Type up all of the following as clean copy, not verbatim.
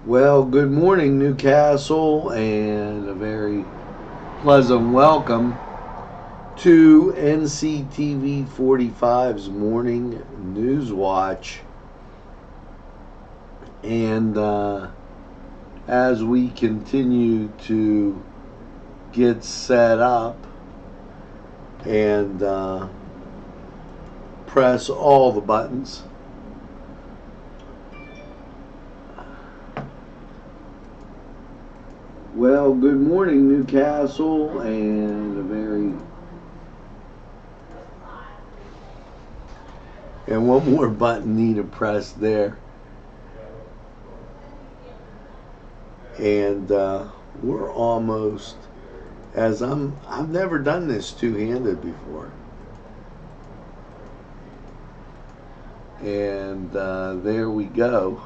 Well, good morning, Newcastle, and a very pleasant welcome to Nctv45's morning Newswatch. And as we continue to get set up and press all the buttons, well, good morning, Newcastle, and one more button need to press there. And we're almost, I've never done this two-handed before. And there we go.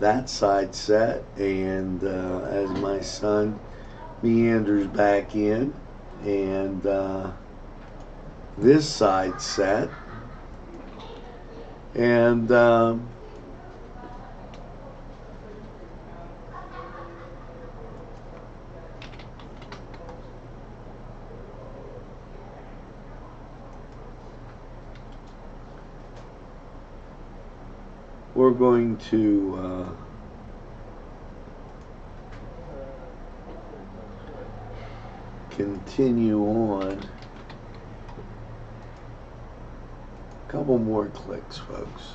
That side set, and as my son meanders back in, and this side set, and we're going to continue on. A couple more clicks, folks.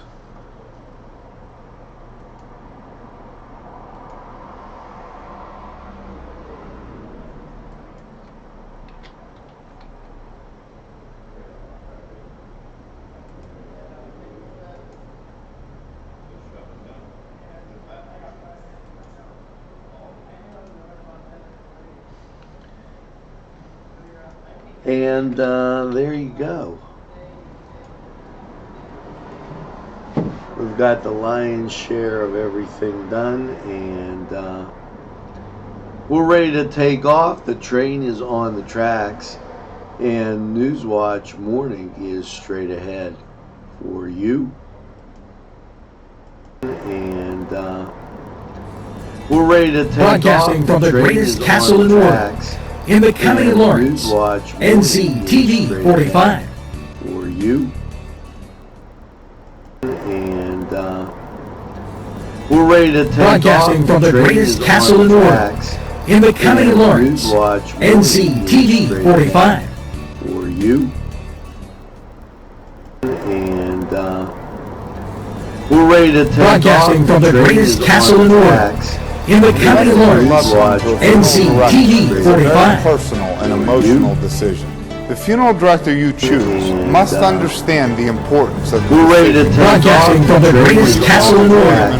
And there you go. We've got the lion's share of everything done, and we're ready to take off. The train is on the tracks, and Newswatch Morning is straight ahead for you. And we're ready to take broadcasting off. From the greatest castle in the world, in the county of Lawrence, Nctv45 for you. And we're ready to take broadcasting off. From the greatest castle in the world, in the county of Lawrence, Nctv45 for you. And we're ready to take broadcasting off. From the greatest castle in the world, in the county of Lawrence, Nctv45 personal and emotional decision. The funeral director you choose must understand the importance of the decision. broadcasting From the greatest castle in the world,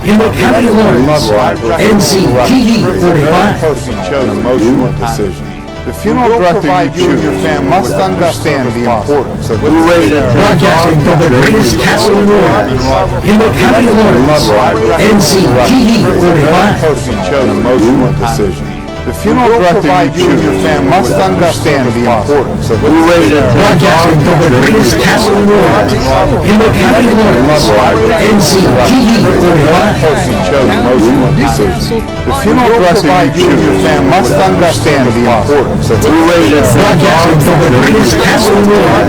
in the county of Lawrence, Nctv45 Personal and emotional decision. The funeral director you choose must understand the importance of the decision. broadcasting From the greatest castle in the world, in the county of Lawrence, Nctv45 Personal and emotional decision. The funeral director you choose must understand the importance of the decision. broadcasting From the greatest castle in the world, in the county of Lawrence, Nctv45 emotional decision. The funeral director you choose must understand the importance of the decision. broadcasting From the greatest castle in the world,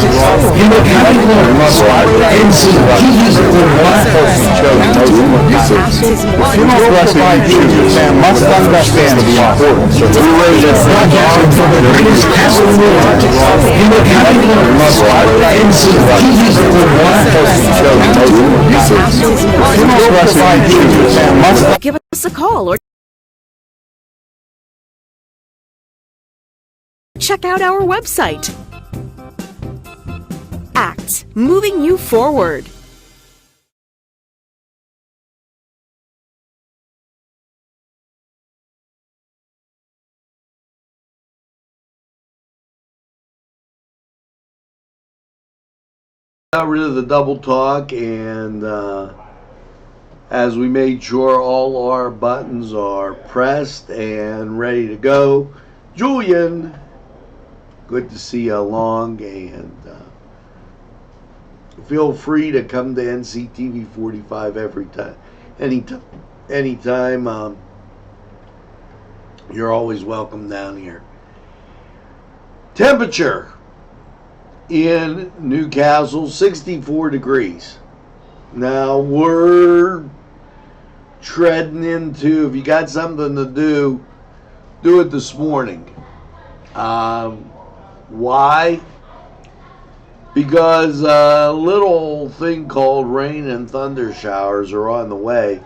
in the county of Lawrence, Nctv45 emotional decision. The funeral director you choose must understand the importance of the decision. broadcasting From the greatest castle in the world, in the county of Lawrence, Nctv45 Give us a call or check out our website. ACT, moving you forward. Got rid of the double talk, and as we made sure all our buttons are pressed and ready to go. Julian, good to see you along, and feel free to come to Nctv45 anytime, you're always welcome down here. Temperature in Newcastle, 64 degrees. Now we're treading into, if you got something to do it this morning. Why? Because a little thing called rain and thunder showers are on the way.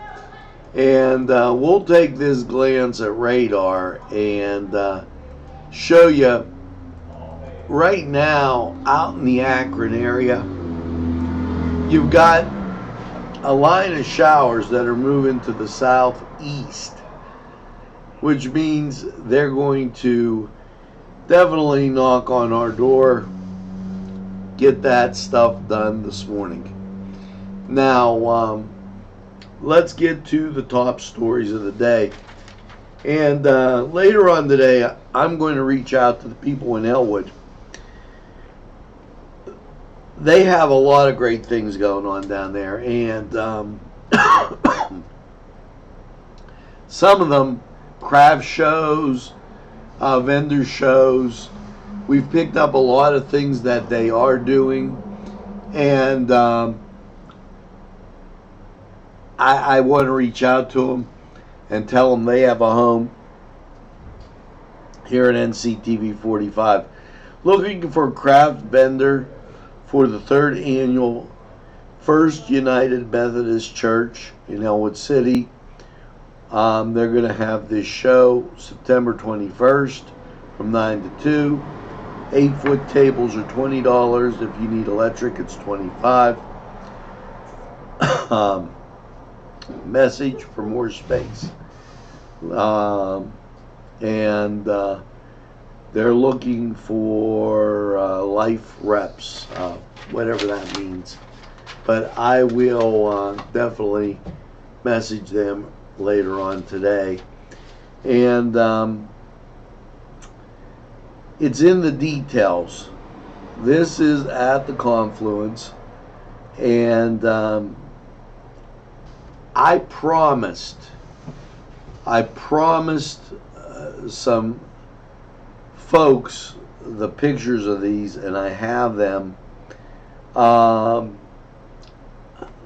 And we'll take this glance at radar and show you right now out in the Akron area, you've got a line of showers that are moving to the southeast, which means they're going to definitely knock on our door, get that stuff done this morning. Now, let's get to the top stories of the day. And later on today, I'm going to reach out to the people in Elwood. They have a lot of great things going on down there, and some of them, craft shows, vendor shows. We've picked up a lot of things that they are doing, and I want to reach out to them and tell them they have a home here at Nctv45. Looking for a craft vendor for the 3rd annual First United Methodist Church in Elwood City. They're going to have this show September 21st from 9 to 2. 8-foot tables are $20. If you need electric, it's $25. Message for more space. And they're looking for life reps, whatever that means. But I will definitely message them later on today. And it's in the details. This is at the Confluence. And I promised some folks the pictures of these, and I have them.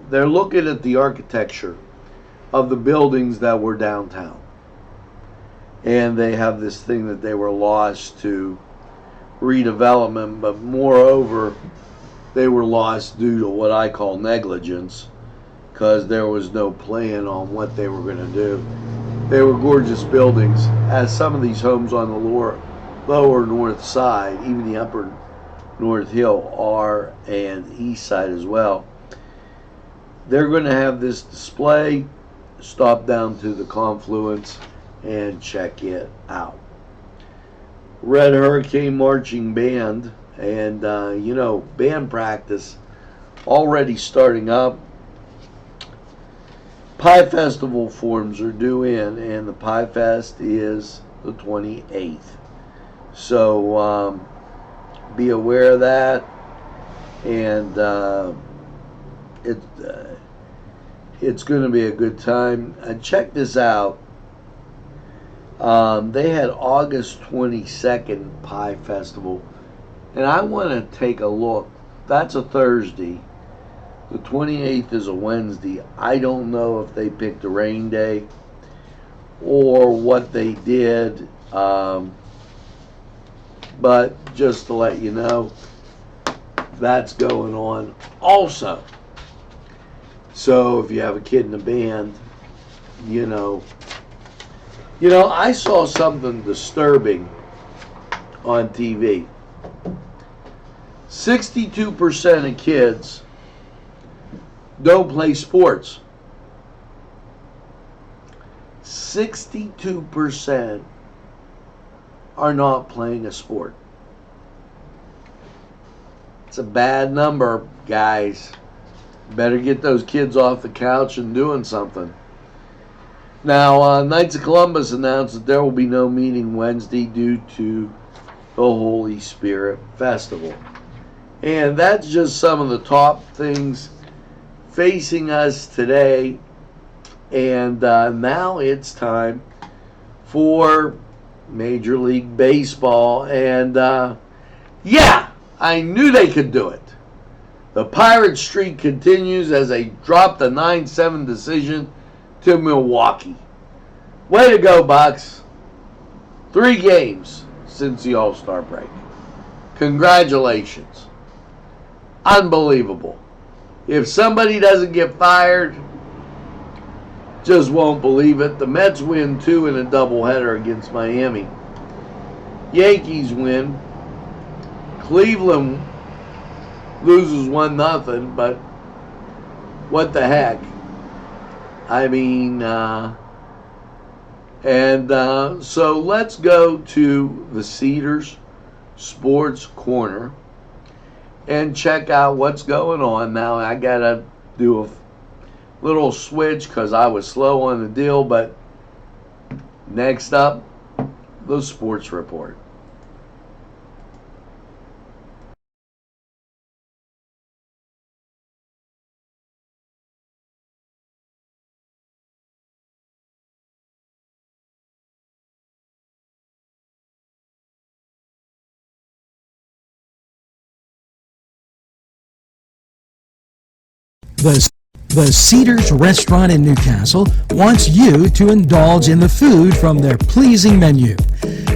They're looking at the architecture of the buildings that were downtown, and they have this thing that they were lost to redevelopment, but moreover they were lost due to what I call negligence, because there was no plan on what they were going to do. They were gorgeous buildings, as some of these homes on the lower north side, even the upper North Hill are, and east side as well. They're going to have this display. Stop down to the Confluence and check it out. Red Hurricane Marching Band, and band practice already starting up. Pie Festival forms are due in, and the Pie Fest is the 28th. So be aware of that, and it's going to be a good time. Check this out. They had August 22nd Pie Festival, and I want to take a look. That's a Thursday. The 28th is a Wednesday. I don't know if they picked a rain day or what they did, but just to let you know, that's going on also. So if you have a kid in a band, I saw something disturbing on TV. 62% of kids don't play sports. 62% are not playing a sport. It's a bad number, guys. Better get those kids off the couch and doing something. Now, Knights of Columbus announced that there will be no meeting Wednesday due to the Holy Spirit Festival. And that's just some of the top things facing us today And now it's time for Major League Baseball. And yeah, I knew they could do it. The Pirates streak continues as they drop the 9-7 decision to Milwaukee. Way to go, Bucks. 3 games since the All-Star break. Congratulations. Unbelievable. If somebody doesn't get fired, just won't believe it. The Mets win 2 in a doubleheader against Miami. Yankees win. Cleveland loses 1-0, but what the heck? I mean, so let's go to the Cedars Sports Corner and check out what's going on. Now I gotta do a little switch because I was slow on the deal, but next up, the Sports Report. The Cedars Restaurant in Newcastle wants you to indulge in the food from their pleasing menu.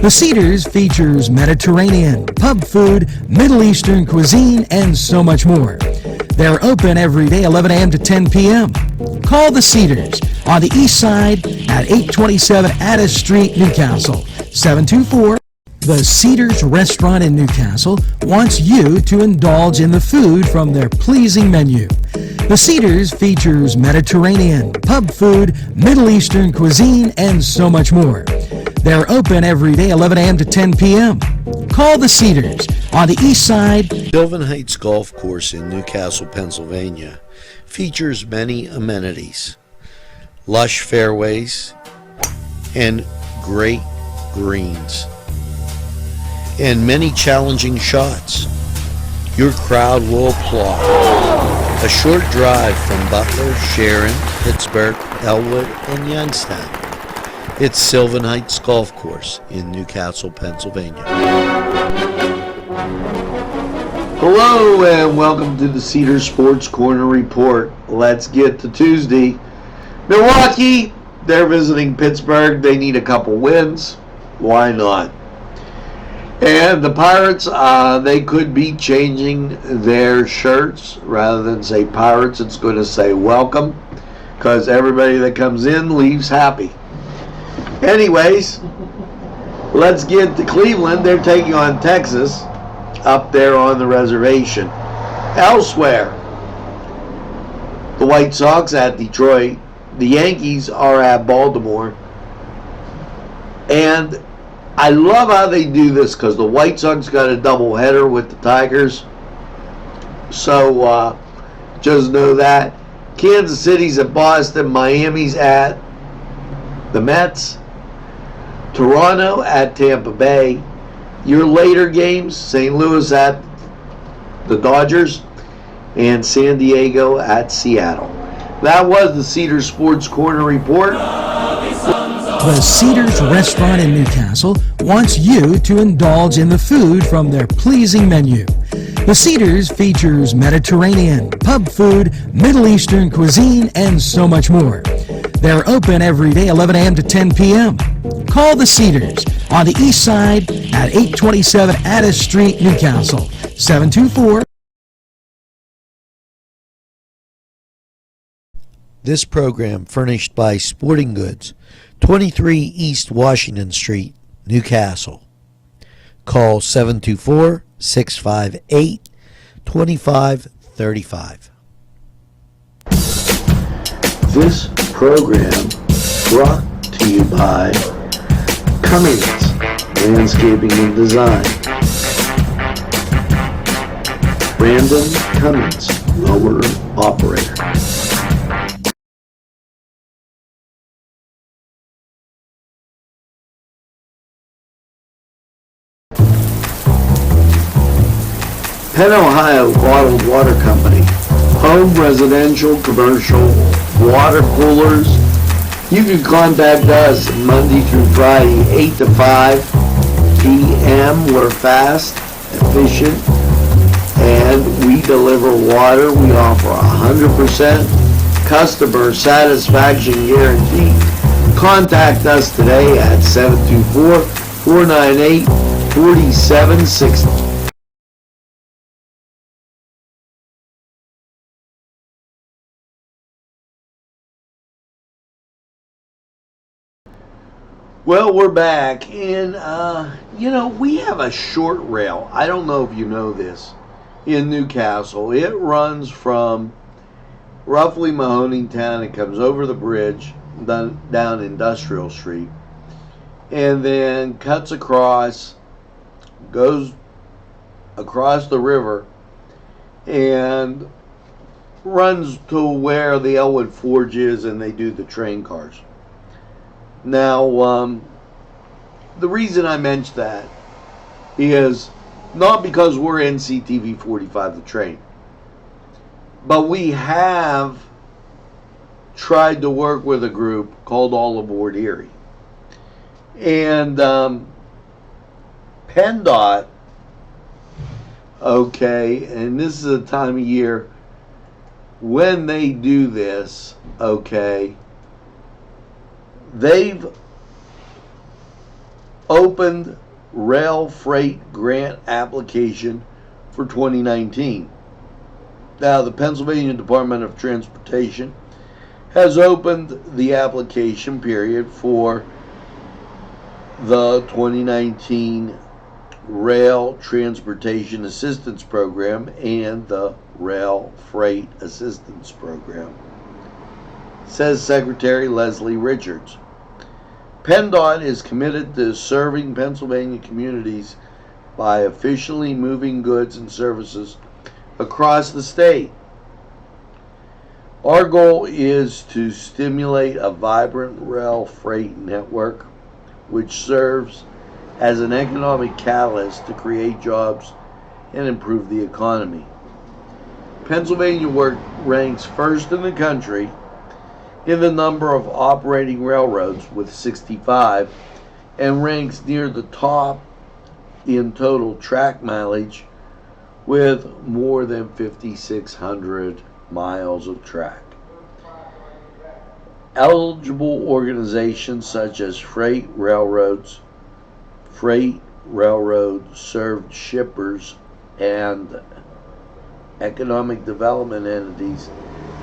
The Cedars features Mediterranean, pub food, Middle Eastern cuisine, and so much more. They're open every day 11 a.m. to 10 p.m. Call the Cedars on the east side at 827 Addis Street, Newcastle, 724. The Cedars Restaurant in Newcastle wants you to indulge in the food from their pleasing menu. The Cedars features Mediterranean, pub food, Middle Eastern cuisine, and so much more. They're open every day 11 a.m. to 10 p.m. Call the Cedars on the east side. Sylvan Heights Golf Course in Newcastle, Pennsylvania features many amenities, lush fairways, and great greens, and many challenging shots. Your crowd will applaud. A short drive from Butler, Sharon, Pittsburgh, Elwood, and Youngstown. It's Sylvan Heights Golf Course in Newcastle, Pennsylvania. Hello and welcome to the Cedar Sports Corner Report. Let's get to Tuesday. Milwaukee, they're visiting Pittsburgh. They need a couple wins. Why not? And the Pirates, they could be changing their shirts. Rather than say Pirates, it's going to say welcome, because everybody that comes in leaves happy. Anyways, let's get to Cleveland. They're taking on Texas up there on the reservation. Elsewhere, the White Sox at Detroit. The Yankees are at Baltimore. And I love how they do this because the White Sox got a doubleheader with the Tigers. So just know that. Kansas City's at Boston. Miami's at the Mets. Toronto at Tampa Bay. Your later games, St. Louis at the Dodgers. And San Diego at Seattle. That was the Cedar Sports Corner Report. The Cedars Restaurant in Newcastle wants you to indulge in the food from their pleasing menu. The Cedars features Mediterranean, pub food, Middle Eastern cuisine, and so much more. They're open every day 11 a.m. to 10 p.m. Call the Cedars on the east side at 827 Addis Street, Newcastle, 724. This program furnished by Sporting Goods, 23 East Washington Street, Newcastle. Call 724-658-2535. This program brought to you by Cummings Landscaping and Design. Brandon Cummings, Lower Operator. Penn, Ohio Bottled Water Company. Home, residential, commercial, water coolers, You can contact us Monday through Friday, 8 to 5 p.m. We're fast, efficient, and we deliver water. We offer 100% customer satisfaction guarantee. Contact us today at 724-498-4760. Well, we're back, and we have a short rail. I don't know if you know this, in Newcastle. It runs from roughly Mahoneytown. It comes over the bridge down Industrial Street, and then cuts across, goes across the river, and runs to where the Elwood Forge is, and they do the train cars. Now, the reason I mention that is not because we're Nctv45 the train, but we have tried to work with a group called All Aboard Erie. And PennDOT, okay, and this is a time of year when they do this, okay, they've opened rail freight grant application for 2019. Now, the Pennsylvania Department of Transportation has opened the application period for the 2019 Rail Transportation Assistance Program and the Rail Freight Assistance Program, says Secretary Leslie Richards. PennDOT is committed to serving Pennsylvania communities by officially moving goods and services across the state. Our goal is to stimulate a vibrant rail freight network which serves as an economic catalyst to create jobs and improve the economy. Pennsylvania ranks first in the country in the number of operating railroads with 65, and ranks near the top in total track mileage with more than 5,600 miles of track. Eligible organizations such as freight railroad served shippers, and economic development entities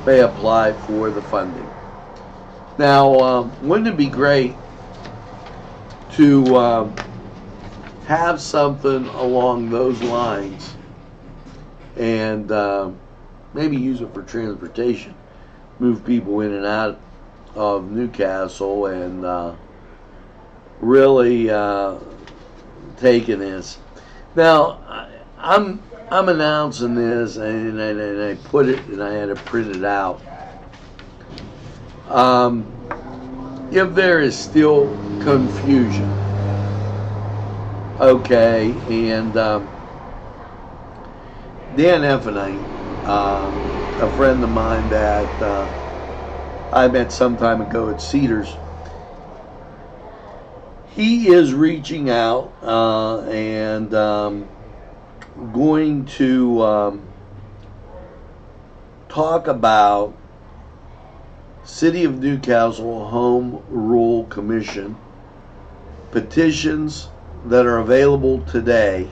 may apply for the funding. Now, wouldn't it be great to have something along those lines and maybe use it for transportation, move people in and out of Newcastle, and really taking this. Now, I'm announcing this, and I put it, and I had it printed out. If there is still confusion, okay, and Dan Effenite, a friend of mine that I met some time ago at Cedars, he is reaching out and going to talk about City of Newcastle Home Rule Commission petitions that are available today,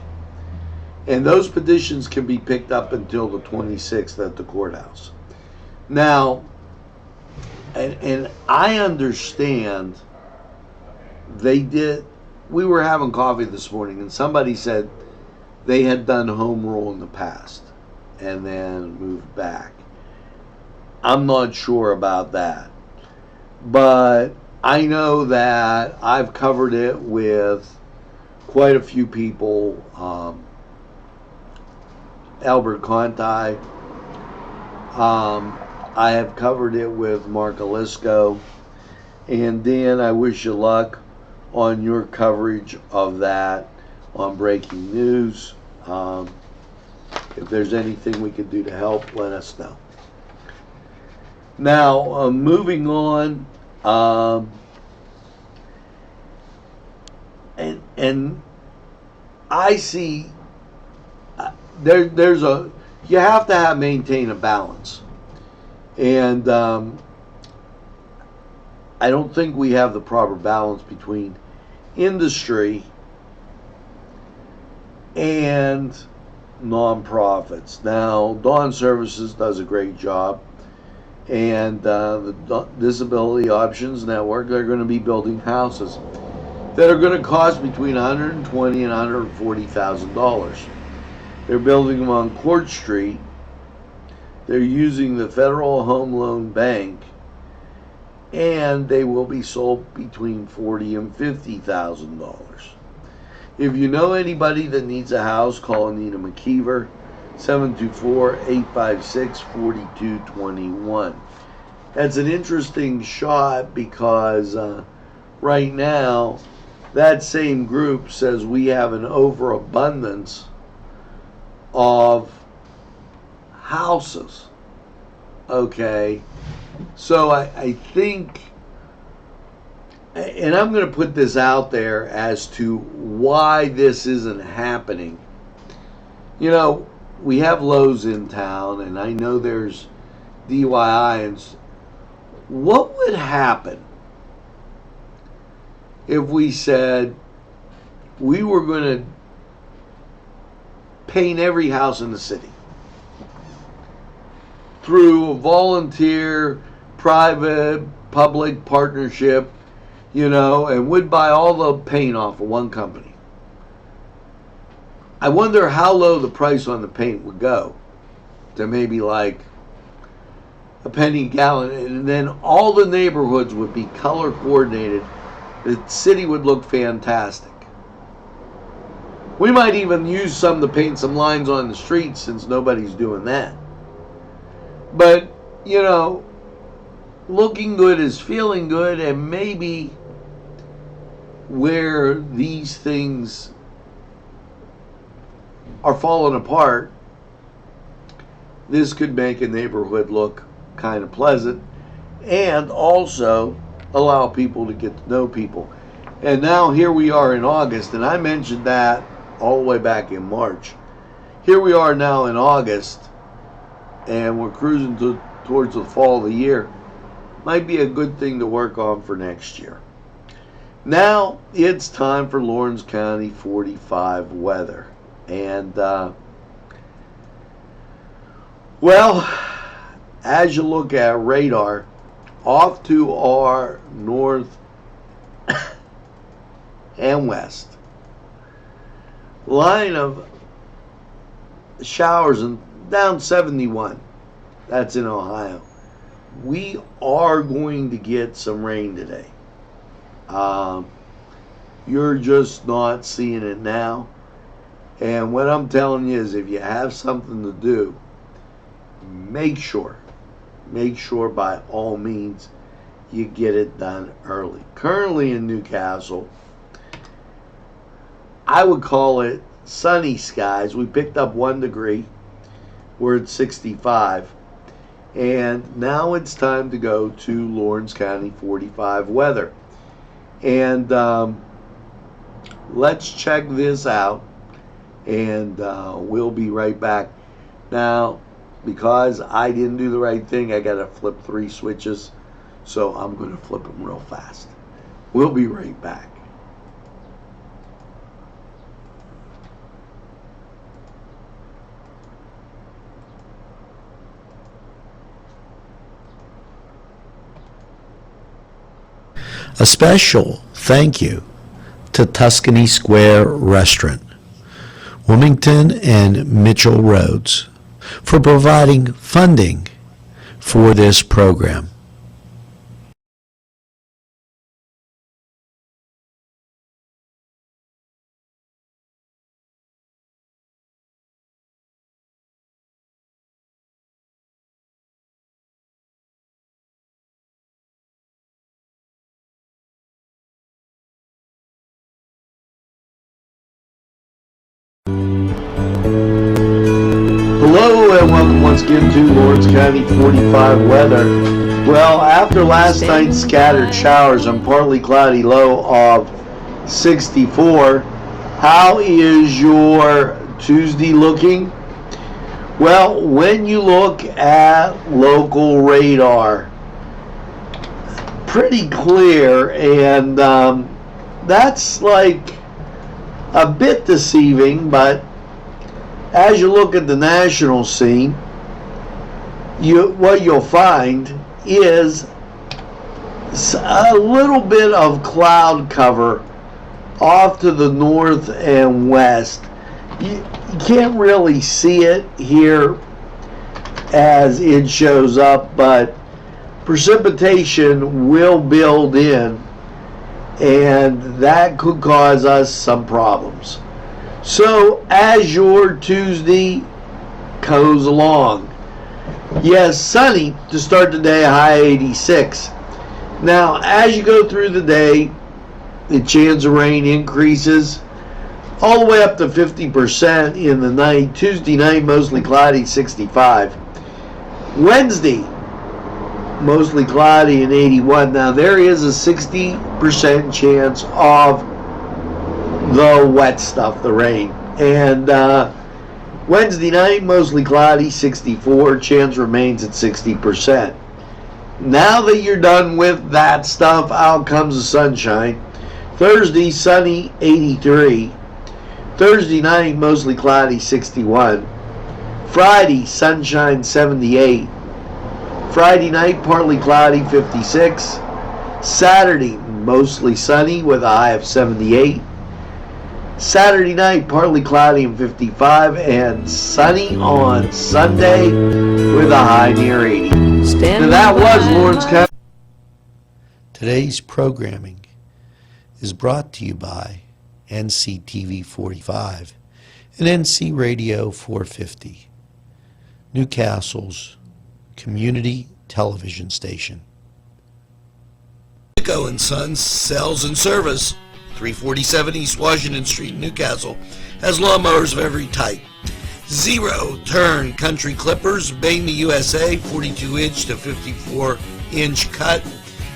and those petitions can be picked up until the 26th at the courthouse. Now, and I understand we were having coffee this morning, and somebody said they had done home rule in the past and then moved back. I'm not sure about that, but I know that I've covered it with quite a few people. Albert Conti. I have covered it with Mark Alisco. And Dan, I wish you luck on your coverage of that on breaking news. If there's anything we could do to help, let us know. Now, moving on Um, and I see there's a you have to maintain a balance, and I don't think we have the proper balance between industry and nonprofits. Now, Dawn Services does a great job, and the Disability Options Network, they're going to be building houses that are going to cost between $120,000 and $140,000. They're building them on Court Street. They're using the Federal Home Loan Bank, and they will be sold between $40,000 and $50,000. If you know anybody that needs a house, call Anita McKeever, 724-856-4221. That's an interesting shot because right now, that same group says we have an overabundance of houses. Okay, so I think, and I'm going to put this out there as to why this isn't happening. You know, we have Lowe's in town, and I know there's DIY. And what would happen if we said we were going to paint every house in the city through a volunteer, private, public partnership, and would buy all the paint off of one company? I wonder how low the price on the paint would go to maybe like a penny a gallon, and then all the neighborhoods would be color coordinated. The city would look fantastic. We might even use some to paint some lines on the street since nobody's doing that. But, looking good is feeling good, and maybe where these things are falling apart, this could make a neighborhood look kind of pleasant and also allow people to get to know people. And now here we are in August, and I mentioned that all the way back in March. Here we are now in August, and we're cruising towards the fall of the year. Might be a good thing to work on for next year. Now it's time for Lawrence County 45 weather. And, well, as you look at radar, off to our north and west, line of showers and down 71. That's in Ohio. We are going to get some rain today. You're just not seeing it now. And what I'm telling you is if you have something to do, make sure by all means you get it done early. Currently in Newcastle, I would call it sunny skies. We picked up 1 degree. We're at 65. And now it's time to go to Lawrence County 45 weather. And let's check this out. And we'll be right back. Now, because I didn't do the right thing, I got to flip 3 switches. So I'm going to flip them real fast. We'll be right back. A special thank you to Tuscany Square Restaurant, Wilmington and Mitchell Roads, for providing funding for this program. Hello and welcome once again to Lawrence County 45 weather. Well, after last night's scattered showers and partly cloudy low of 64, how is your Tuesday looking? Well, when you look at local radar, pretty clear, and that's like a bit deceiving, but as you look at the national scene, what you'll find is a little bit of cloud cover off to the north and west. You can't really see it here as it shows up, but precipitation will build in, and that could cause us some problems. So as your Tuesday goes along, yes, sunny to start the day, high 86. Now, as you go through the day, the chance of rain increases all the way up to 50% in the night. Tuesday night, mostly cloudy, 65. Wednesday, mostly cloudy and 81. Now, there is a 60% chance of the wet stuff, the rain. And Wednesday night, mostly cloudy, 64. Chance remains at 60%. Now that you're done with that stuff, out comes the sunshine. Thursday, sunny, 83. Thursday night, mostly cloudy, 61. Friday, sunshine, 78. Friday night, partly cloudy, 56. Saturday, mostly sunny with a high of 78. Saturday night, partly cloudy and 55, and sunny on Sunday with a high near 80. Now that was Lawrence County. Today's programming is brought to you by Nctv45 and NC Radio 450, Newcastle's community television station. Nico & Sons Sales and Service, 347 East Washington Street, Newcastle, has lawnmowers of every type. Zero-turn country clippers, made in the USA, 42-inch to 54-inch cut.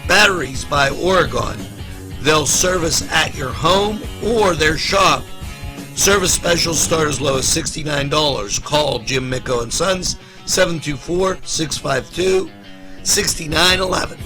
Batteries by Oregon. They'll service at your home or their shop. Service specials start as low as $69. Call Jim Micco & Sons, 724-652-6911.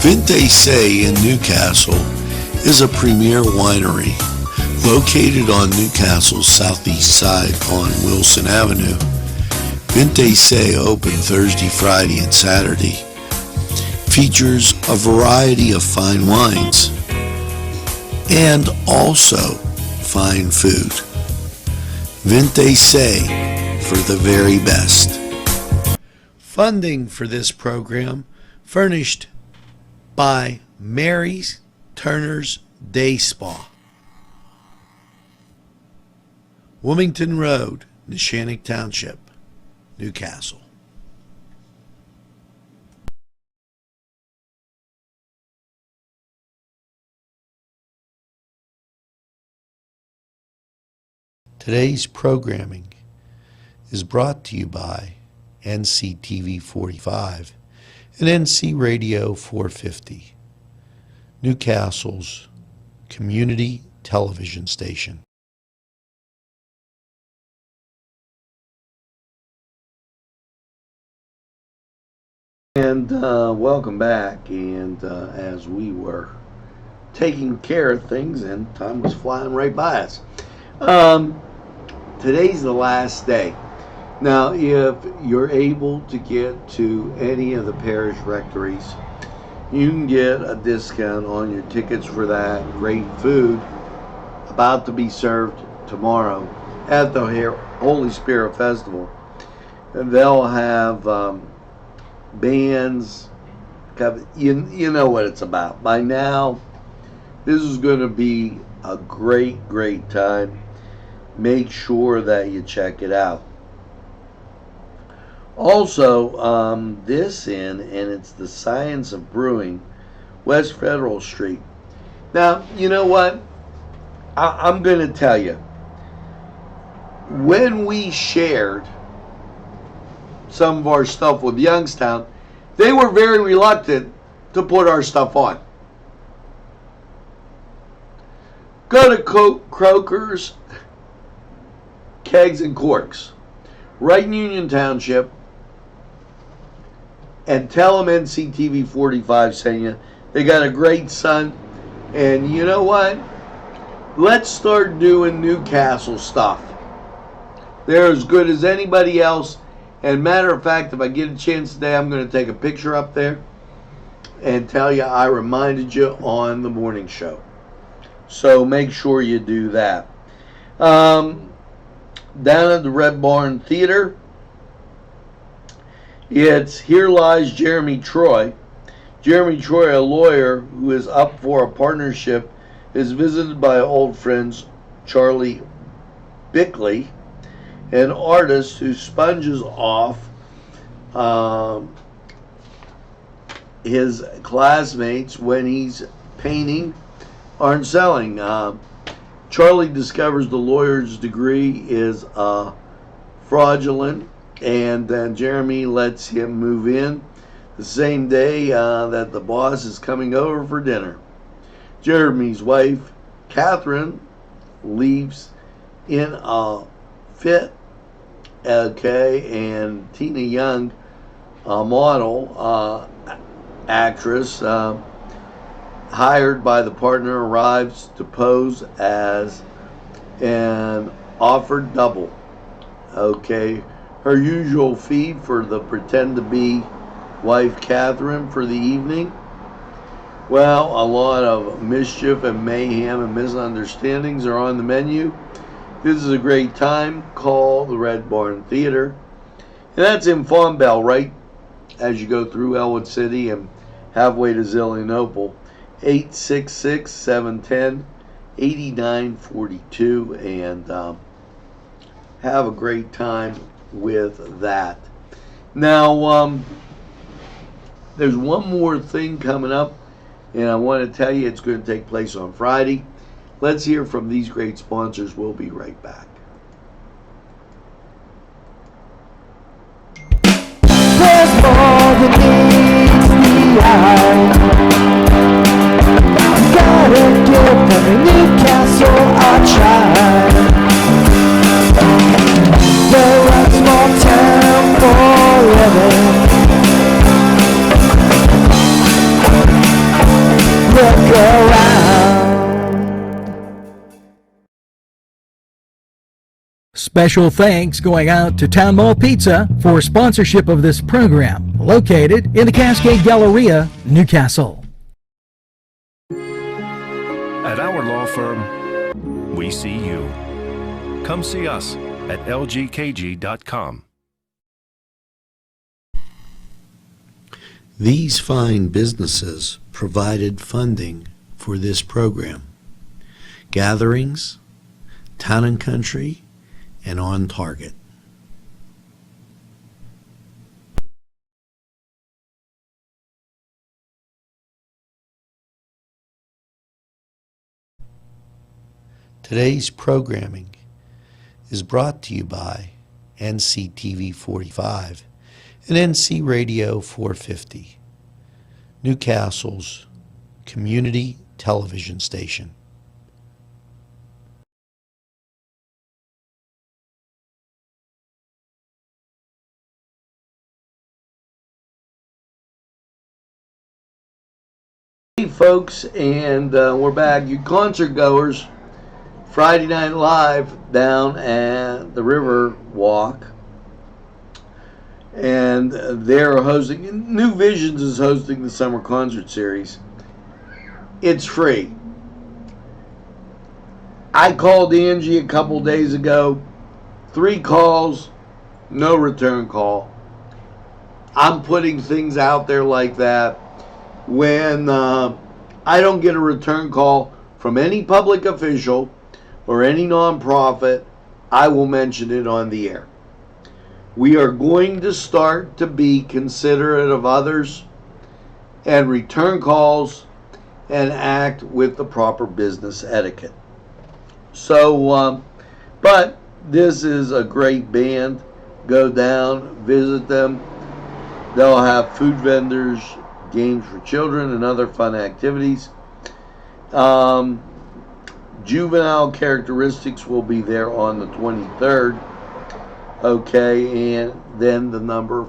Nctv45 in Newcastle is a premier winery located on Newcastle's southeast side on Wilson Avenue. Nctv45 open Thursday, Friday, and Saturday. Features a variety of fine wines and also fine food. Nctv45 for the very best. Funding for this program furnished by Mary's Turner's Day Spa, Wilmington Road, Neshannock Township, Newcastle. Today's programming is brought to you by Nctv45 and NC Radio 450, Newcastle's community television station. And welcome back. And as we were taking care of things, and time was flying right by us. Today's the last day. Now, if you're able to get to any of the parish rectories, you can get a discount on your tickets for that great food about to be served tomorrow at the Holy Spirit Festival. And they'll have bands. You know what it's about. By now, this is going to be a great time. Make sure that you check it out. Also, this and it's the Science of Brewing, West Federal Street. Now, you know what? I'm going to tell you. When we shared some of our stuff with Youngstown, they were very reluctant to put our stuff on. Go to Croker's Kegs and Corks, right in Union Township, and tell them Nctv45 sent you. They got a great son, and you know what? Let's start doing Newcastle stuff. They're as good as anybody else. And matter of fact, if I get a chance today, I'm going to take a picture up there and tell you I reminded you on the morning show. So make sure you do that. Down at the Red Barn Theater, it's Here Lies Jeremy Troy. Jeremy Troy, a lawyer who is up for a partnership, is visited by old friends Charlie Bickley, an artist who sponges off his classmates when he's painting aren't selling. Charlie discovers the lawyer's degree is fraudulent, and then Jeremy lets him move in the same day that the boss is coming over for dinner. Jeremy's wife, Catherine, leaves in a fit, and Tina Young, a model, actress, hired by the partner, arrives to pose as an offered double. Her usual fee for the pretend-to-be wife, Catherine, for the evening. Well, a lot of mischief and mayhem and misunderstandings are on the menu. This is a great time. Call the Red Barn Theater. And that's in Fawnbell, right as you go through Elwood City and halfway to Zillionople. 866-710-8942, and have a great time with that. Now, there's one more thing coming up, and I want to tell you it's going to take place on Friday. Let's hear from these great sponsors. We'll be right back. There's more than meets the eye. Gotta give every Newcastle a try. They're a small town for living. Special thanks going out to Town Mall Pizza for sponsorship of this program, located in the Cascade Galleria, Newcastle. At our law firm, we see you. Come see us at lgkg.com. These fine businesses provided funding for this program. Gatherings, Town and Country, and On Target. Today's programming is brought to you by Nctv45 and NC Radio 450, Newcastle's community television station. Hey folks, and we're back. You concert goers, Friday Night Live down at the River Walk, and they're hosting, New Visions is hosting the summer concert series. It's free. I called Angie a couple days ago, 3 calls, no return call. I'm putting things out there like that. When I don't get a return call from any public official or any nonprofit, I will mention it on the air. We are going to start to be considerate of others and return calls and act with the proper business etiquette. So, but this is a great band. Go down, visit them. They'll have food vendors, games for children, and other fun activities. Juvenile Characteristics will be there on the 23rd. Okay, and then the number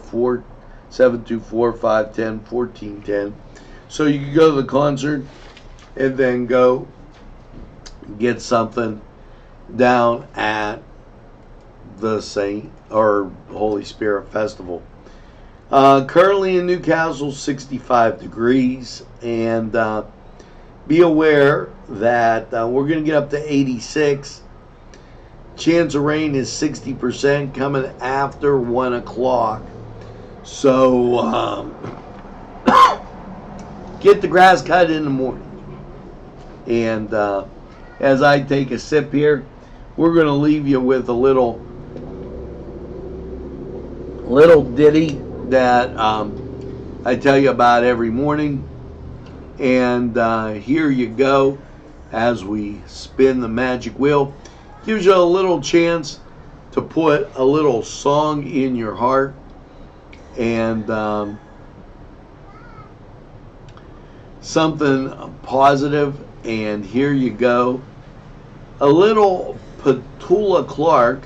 724-510-1410. So you can go to the concert and then go get something down at the Saint or Holy Spirit Festival. Currently in Newcastle, 65 degrees, and be aware that we're going to get up to 86. Chance of rain is 60% coming after 1 o'clock. So get the grass cut in the morning. And as I take a sip here, we're going to leave you with a little ditty that I tell you about every morning. And here you go as we spin the magic wheel. Gives you a little chance to put a little song in your heart. And something positive. And here you go. A little Petula Clark.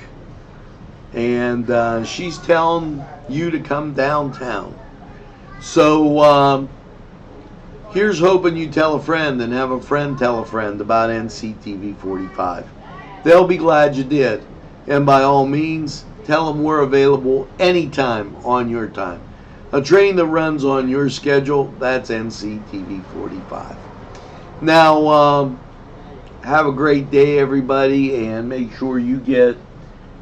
And she's telling you to come downtown. So here's hoping you tell a friend and have a friend tell a friend about NCTV45. They'll be glad you did. And by all means, tell them we're available anytime on your time. A train that runs on your schedule, that's NCTV45. Now, have a great day, everybody, and make sure you get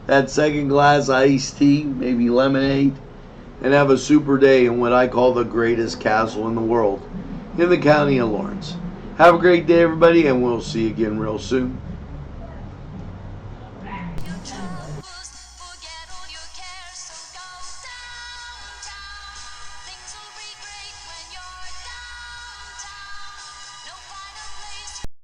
that second glass iced tea, maybe lemonade, and have a super day in what I call the greatest castle in the world, in the county of Lawrence. Have a great day, everybody, and we'll see you again real soon.